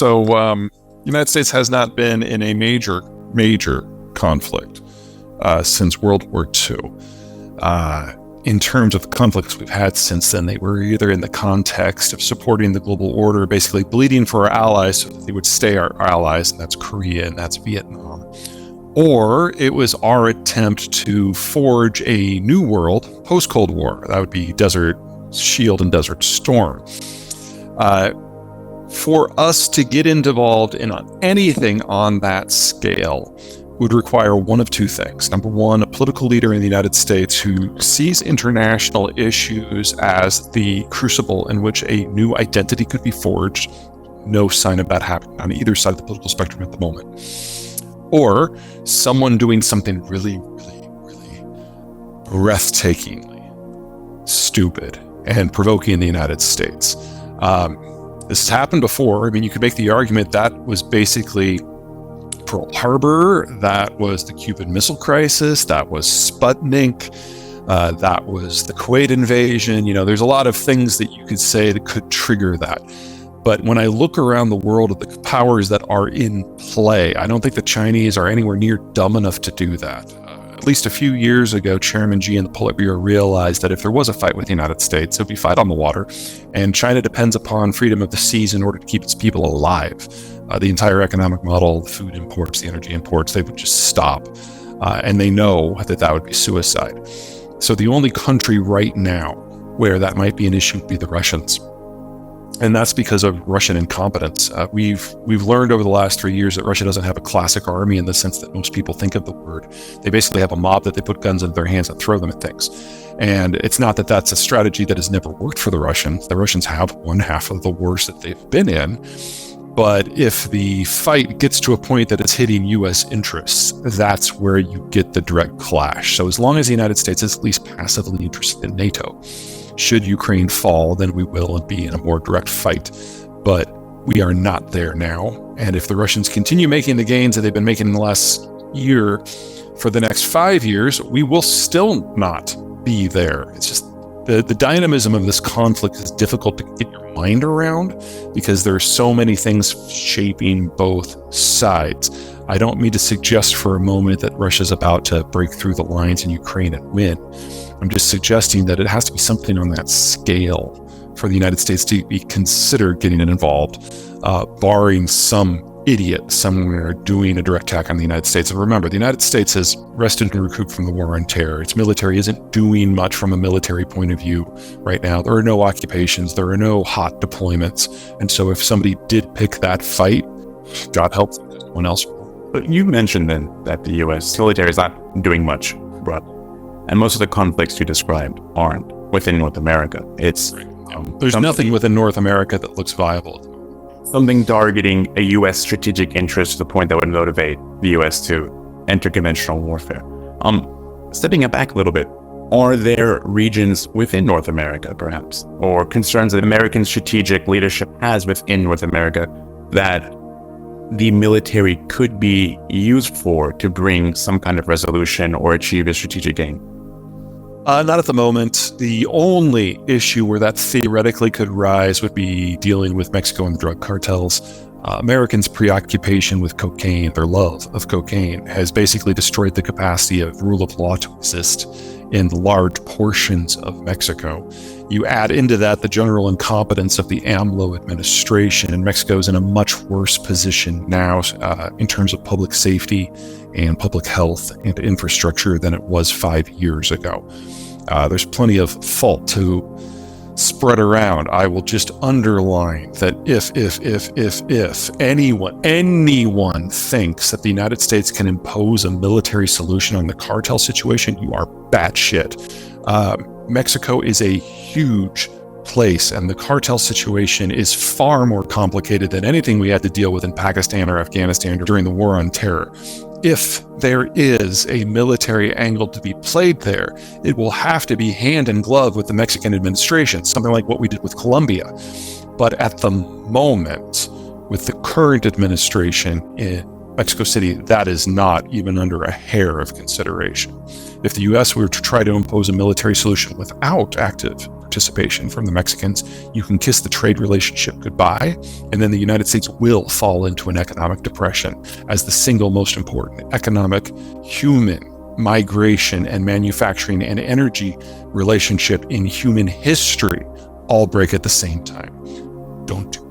So, United States has not been in a major conflict since World War II. In terms of the conflicts we've had since then, they were either in the context of supporting the global order, basically bleeding for our allies so that they would stay our allies, and that's Korea and that's Vietnam. Or it was our attempt to forge a new world post-Cold War. That would be Desert Shield and Desert Storm. For us to get involved in anything on that scale would require one of two things. Number one, a political leader in the United States who sees international issues as the crucible in which a new identity could be forged. No sign of that happening on either side of the political spectrum at the moment. Or someone doing something really breathtakingly stupid and provoking in the United States. This has happened before. I mean, you could make the argument that was basically Pearl Harbor, that was the Cuban Missile Crisis, that was Sputnik, that was the Kuwait invasion. You know, there's a lot of things that you could say that could trigger that. But when I look around the world at the powers that are in play, I don't think the Chinese are anywhere near dumb enough to do that. At least a few years ago, Chairman Xi and the Politburo realized that if there was a fight with the United States, it would be a fight on the water, and China depends upon freedom of the seas in order to keep its people alive. The entire economic model, the food imports, the energy imports, they would just stop. And they know that that would be suicide. So the only country right now where that might be an issue would be the Russians. And that's because of Russian incompetence. We've learned over the last 3 years that Russia doesn't have a classic army in the sense that most people think of the word. They basically have a mob that they put guns in their hands and throw them at things. And it's not that that's a strategy that has never worked for the Russians. The Russians have one half of the wars that they've been in. But if the fight gets to a point that it's hitting U.S. interests, that's where you get the direct clash. So as long as the United States is at least passively interested in NATO, should Ukraine fall, then we will be in a more direct fight. But we are not there now. And if the Russians continue making the gains that they've been making in the last year for the next 5 years, we will still not be there. It's just the dynamism of this conflict is difficult to get your mind around because there are so many things shaping both sides. I don't mean to suggest for a moment that Russia's about to break through the lines in Ukraine and win. I'm just suggesting that it has to be something on that scale for the United States to be considered getting involved, barring some idiot somewhere doing a direct attack on the United States. And remember, the United States has rested and recouped from the war on terror. Its military isn't doing much from a military point of view right now. There are no occupations. There are no hot deployments. And so if somebody did pick that fight, God help them, no one else. But you mentioned then that the U.S. military is not doing much broadly. And most of the conflicts you described aren't within North America. It's there's nothing within North America that looks viable. Something targeting a U.S. strategic interest to the point that would motivate the U.S. to enter conventional warfare. Stepping it back a little bit, are there regions within North America, perhaps, or concerns that American strategic leadership has within North America that the military could be used for to bring some kind of resolution or achieve a strategic gain? Not at the moment. The only issue where that theoretically could rise would be dealing with Mexico and the drug cartels. Americans' preoccupation with cocaine, their love of cocaine, has basically destroyed the capacity of rule of law to exist in large portions of Mexico. You add into that the general incompetence of the AMLO administration, and Mexico is in a much worse position now in terms of public safety and public health and infrastructure than it was 5 years ago. There's plenty of fault to spread around. I will just underline that if anyone thinks that the United States can impose a military solution on the cartel situation, you are batshit. Mexico is a huge place, and the cartel situation is far more complicated than anything we had to deal with in Pakistan or Afghanistan during the war on terror. If there is a military angle to be played there, it will have to be hand in glove with the Mexican administration, something like what we did with Colombia. But at the moment, with the current administration in Mexico City, that is not even under a hair of consideration. If the U.S. were to try to impose a military solution without active participation participation from the Mexicans, you can kiss the trade relationship goodbye, and then the United States will fall into an economic depression as the single most important economic, human, migration and manufacturing and energy relationship in human history all break at the same time. Don't do